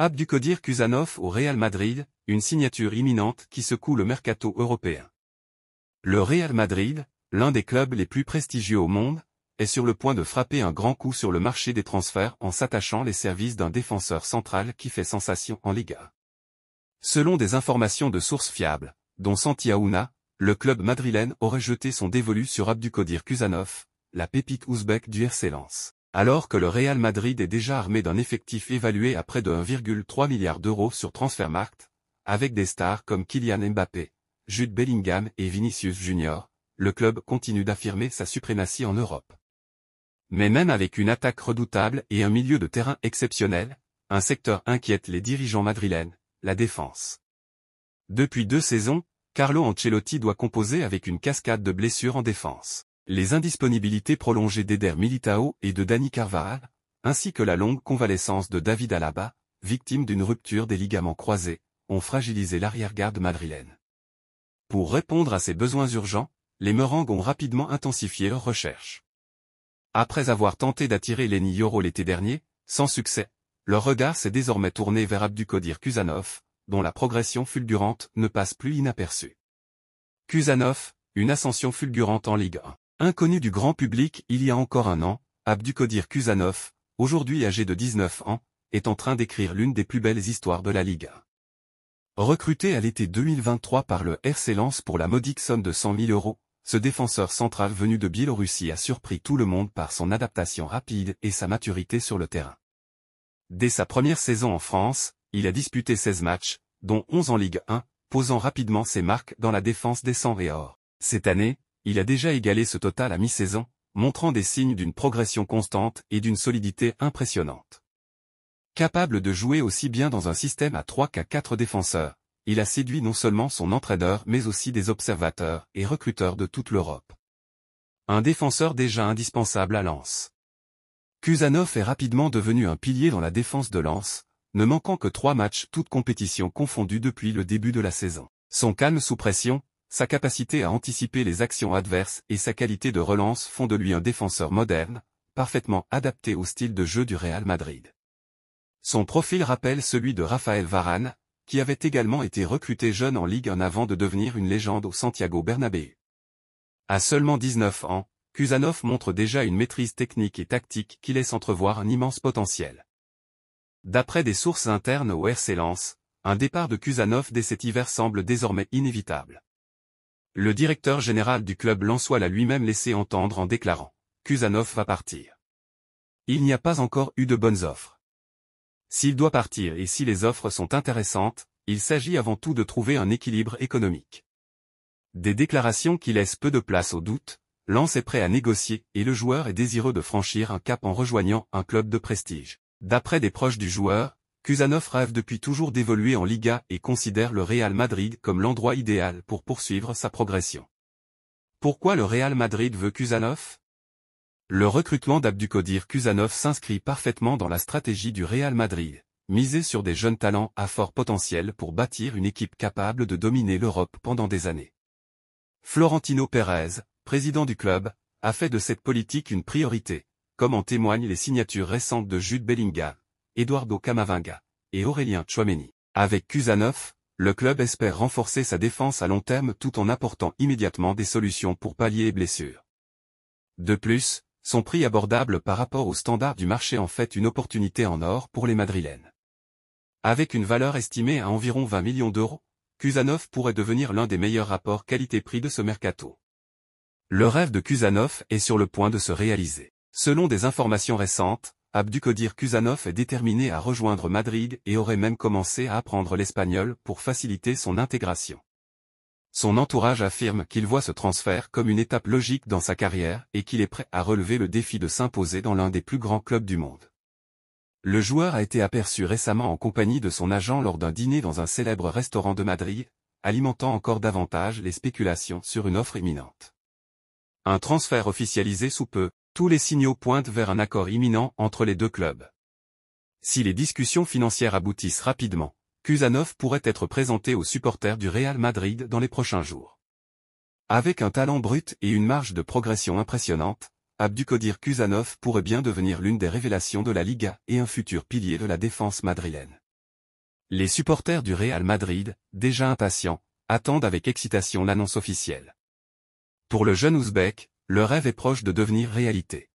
Abdülkadir Kuzanov au Real Madrid, une signature imminente qui secoue le mercato européen. Le Real Madrid, l'un des clubs les plus prestigieux au monde, est sur le point de frapper un grand coup sur le marché des transferts en s'attachant les services d'un défenseur central qui fait sensation en Liga. Selon des informations de sources fiables, dont Santi Aouna, le club madrilène aurait jeté son dévolu sur Abdülkadir Kuzanov, la pépite ouzbek du RC Lens. Alors que le Real Madrid est déjà armé d'un effectif évalué à près de 1,3 milliard d'euros sur Transfermarkt, avec des stars comme Kylian Mbappé, Jude Bellingham et Vinicius Junior, le club continue d'affirmer sa suprématie en Europe. Mais même avec une attaque redoutable et un milieu de terrain exceptionnel, un secteur inquiète les dirigeants madrilènes, la défense. Depuis 2 saisons, Carlo Ancelotti doit composer avec une cascade de blessures en défense. Les indisponibilités prolongées d'Eder Militao et de Dani Carvajal, ainsi que la longue convalescence de David Alaba, victime d'une rupture des ligaments croisés, ont fragilisé l'arrière-garde madrilène. Pour répondre à ces besoins urgents, les Merengues ont rapidement intensifié leurs recherches. Après avoir tenté d'attirer Leny Yoro l'été dernier, sans succès, leur regard s'est désormais tourné vers Abdülkadir Kuzanov, dont la progression fulgurante ne passe plus inaperçue. Kuzanov, une ascension fulgurante en Ligue 1. Inconnu du grand public il y a encore un an, Abdülkadir Kuzanov, aujourd'hui âgé de 19 ans, est en train d'écrire l'une des plus belles histoires de la Ligue 1. Recruté à l'été 2023 par le RC Lens pour la modique somme de 100 000 €, ce défenseur central venu de Biélorussie a surpris tout le monde par son adaptation rapide et sa maturité sur le terrain. Dès sa première saison en France, il a disputé 16 matchs, dont 11 en Ligue 1, posant rapidement ses marques dans la défense des Sang et Or. Cette année, il a déjà égalé ce total à mi-saison, montrant des signes d'une progression constante et d'une solidité impressionnante. Capable de jouer aussi bien dans un système à 3 qu'à 4 défenseurs, il a séduit non seulement son entraîneur mais aussi des observateurs et recruteurs de toute l'Europe. Un défenseur déjà indispensable à Lens. Kuzanov est rapidement devenu un pilier dans la défense de Lens, ne manquant que 3 matchs toutes compétitions confondues depuis le début de la saison. Son calme sous pression, sa capacité à anticiper les actions adverses et sa qualité de relance font de lui un défenseur moderne, parfaitement adapté au style de jeu du Real Madrid. Son profil rappelle celui de Raphaël Varane, qui avait également été recruté jeune en Ligue 1 avant de devenir une légende au Santiago Bernabéu. À seulement 19 ans, Kuzanov montre déjà une maîtrise technique et tactique qui laisse entrevoir un immense potentiel. D'après des sources internes au RC Lens, un départ de Kuzanov dès cet hiver semble désormais inévitable. Le directeur général du club lensois l'a lui-même laissé entendre en déclarant « Kuzanov va partir ». Il n'y a pas encore eu de bonnes offres. S'il doit partir et si les offres sont intéressantes, il s'agit avant tout de trouver un équilibre économique. Des déclarations qui laissent peu de place au doute, Lens est prêt à négocier et le joueur est désireux de franchir un cap en rejoignant un club de prestige. D'après des proches du joueur, Kuzanov rêve depuis toujours d'évoluer en Liga et considère le Real Madrid comme l'endroit idéal pour poursuivre sa progression. Pourquoi le Real Madrid veut Kuzanov ? Le recrutement d'Abdülkadir Kuzanov s'inscrit parfaitement dans la stratégie du Real Madrid, miser sur des jeunes talents à fort potentiel pour bâtir une équipe capable de dominer l'Europe pendant des années. Florentino Pérez, président du club, a fait de cette politique une priorité, comme en témoignent les signatures récentes de Jude Bellingham, Eduardo Camavinga et Aurélien Tchouaméni. Avec Kuzanov, le club espère renforcer sa défense à long terme tout en apportant immédiatement des solutions pour pallier les blessures. De plus, son prix abordable par rapport aux standards du marché en fait une opportunité en or pour les Madrilènes. Avec une valeur estimée à environ 20 millions €, Kuzanov pourrait devenir l'un des meilleurs rapports qualité-prix de ce mercato. Le rêve de Kuzanov est sur le point de se réaliser. Selon des informations récentes, Abdülkadir Kuzanov est déterminé à rejoindre Madrid et aurait même commencé à apprendre l'espagnol pour faciliter son intégration. Son entourage affirme qu'il voit ce transfert comme une étape logique dans sa carrière et qu'il est prêt à relever le défi de s'imposer dans l'un des plus grands clubs du monde. Le joueur a été aperçu récemment en compagnie de son agent lors d'un dîner dans un célèbre restaurant de Madrid, alimentant encore davantage les spéculations sur une offre imminente. Un transfert officialisé sous peu, tous les signaux pointent vers un accord imminent entre les deux clubs. Si les discussions financières aboutissent rapidement, Kuzanov pourrait être présenté aux supporters du Real Madrid dans les prochains jours. Avec un talent brut et une marge de progression impressionnante, Abdülkadir Kuzanov pourrait bien devenir l'une des révélations de la Liga et un futur pilier de la défense madrilène. Les supporters du Real Madrid, déjà impatients, attendent avec excitation l'annonce officielle. Pour le jeune Ouzbek, le rêve est proche de devenir réalité.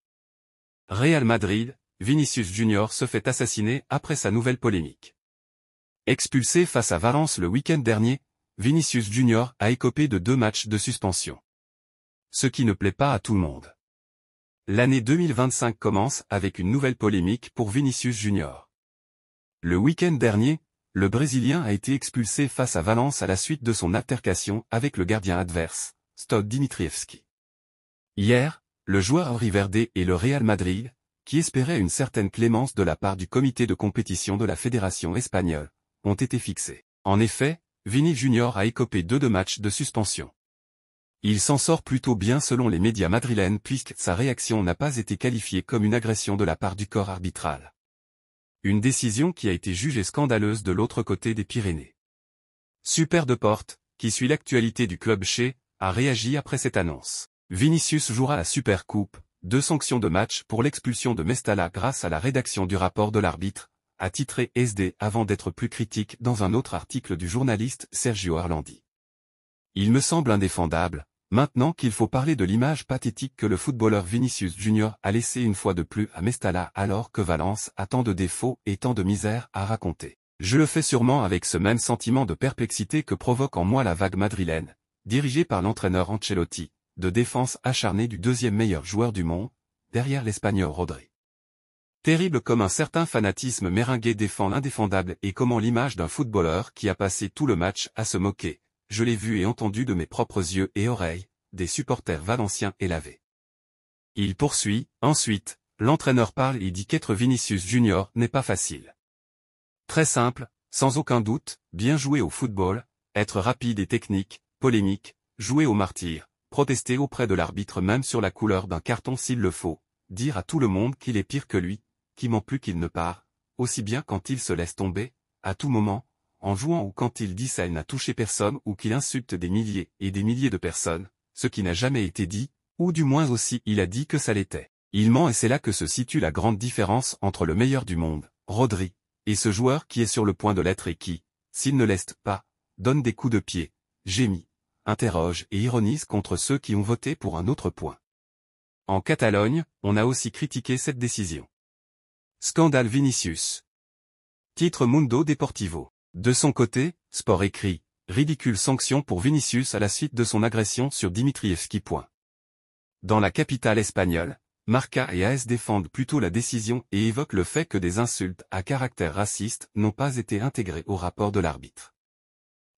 Real Madrid, Vinicius Junior se fait assassiner après sa nouvelle polémique. Expulsé face à Valence le week-end dernier, Vinicius Junior a écopé de 2 matchs de suspension. Ce qui ne plaît pas à tout le monde. L'année 2025 commence avec une nouvelle polémique pour Vinicius Junior. Le week-end dernier, le Brésilien a été expulsé face à Valence à la suite de son altercation avec le gardien adverse, Stode Dimitrievski. Hier, le joueur Riverde et le Real Madrid, qui espéraient une certaine clémence de la part du comité de compétition de la fédération espagnole, ont été fixés. En effet, Vini Junior a écopé de 2 matchs de suspension. Il s'en sort plutôt bien selon les médias madrilènes puisque sa réaction n'a pas été qualifiée comme une agression de la part du corps arbitral. Une décision qui a été jugée scandaleuse de l'autre côté des Pyrénées. Super Deport, qui suit l'actualité du club Che, a réagi après cette annonce. Vinicius jouera la Supercoupe, 2 sanctions de match pour l'expulsion de Mestalla grâce à la rédaction du rapport de l'arbitre, a titré SD avant d'être plus critique dans un autre article du journaliste Sergio Orlandi. Il me semble indéfendable, maintenant qu'il faut parler de l'image pathétique que le footballeur Vinicius Junior a laissée une fois de plus à Mestalla alors que Valence a tant de défauts et tant de misère à raconter. Je le fais sûrement avec ce même sentiment de perplexité que provoque en moi la vague madrilène, dirigée par l'entraîneur Ancelotti, de défense acharnée du 2e meilleur joueur du monde, derrière l'Espagnol Rodri. Terrible comme un certain fanatisme méringué défend l'indéfendable et comment l'image d'un footballeur qui a passé tout le match à se moquer, je l'ai vu et entendu de mes propres yeux et oreilles, des supporters valenciens est lavé. Il poursuit, ensuite, l'entraîneur parle et dit qu'être Vinicius Junior n'est pas facile. Très simple, sans aucun doute, bien jouer au football, être rapide et technique, polémique, jouer au martyr, protester auprès de l'arbitre même sur la couleur d'un carton s'il le faut, dire à tout le monde qu'il est pire que lui, qu'il ment plus qu'il ne part, aussi bien quand il se laisse tomber, à tout moment, en jouant ou quand il dit ça il n'a touché personne ou qu'il insulte des milliers et des milliers de personnes, ce qui n'a jamais été dit, ou du moins aussi il a dit que ça l'était. Il ment et c'est là que se situe la grande différence entre le meilleur du monde, Rodri, et ce joueur qui est sur le point de l'être et qui, s'il ne l'est pas, donne des coups de pied, gémit, interroge et ironise contre ceux qui ont voté pour un autre point. En Catalogne, on a aussi critiqué cette décision. Scandale Vinicius. Titre Mundo Deportivo. De son côté, Sport écrit, ridicule sanction pour Vinicius à la suite de son agression sur Dimitrievski. Dans la capitale espagnole, Marca et AS défendent plutôt la décision et évoquent le fait que des insultes à caractère raciste n'ont pas été intégrées au rapport de l'arbitre.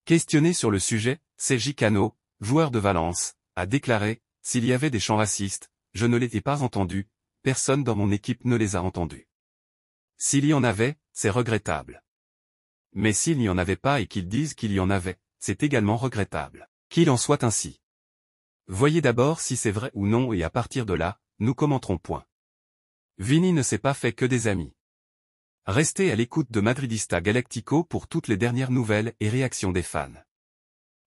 Questionné sur le sujet, Sergi Cano, joueur de Valence, a déclaré « S'il y avait des chants racistes, je ne les ai pas entendus, personne dans mon équipe ne les a entendus. S'il y en avait, c'est regrettable. Mais s'il n'y en avait pas et qu'ils disent qu'il y en avait, c'est également regrettable. Qu'il en soit ainsi. Voyez d'abord si c'est vrai ou non et à partir de là, nous commenterons. Vini ne s'est pas fait que des amis. Restez à l'écoute de Madridista Galactico pour toutes les dernières nouvelles et réactions des fans.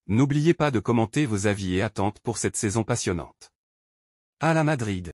N'oubliez pas de commenter vos avis et attentes pour cette saison passionnante. À la Madrid.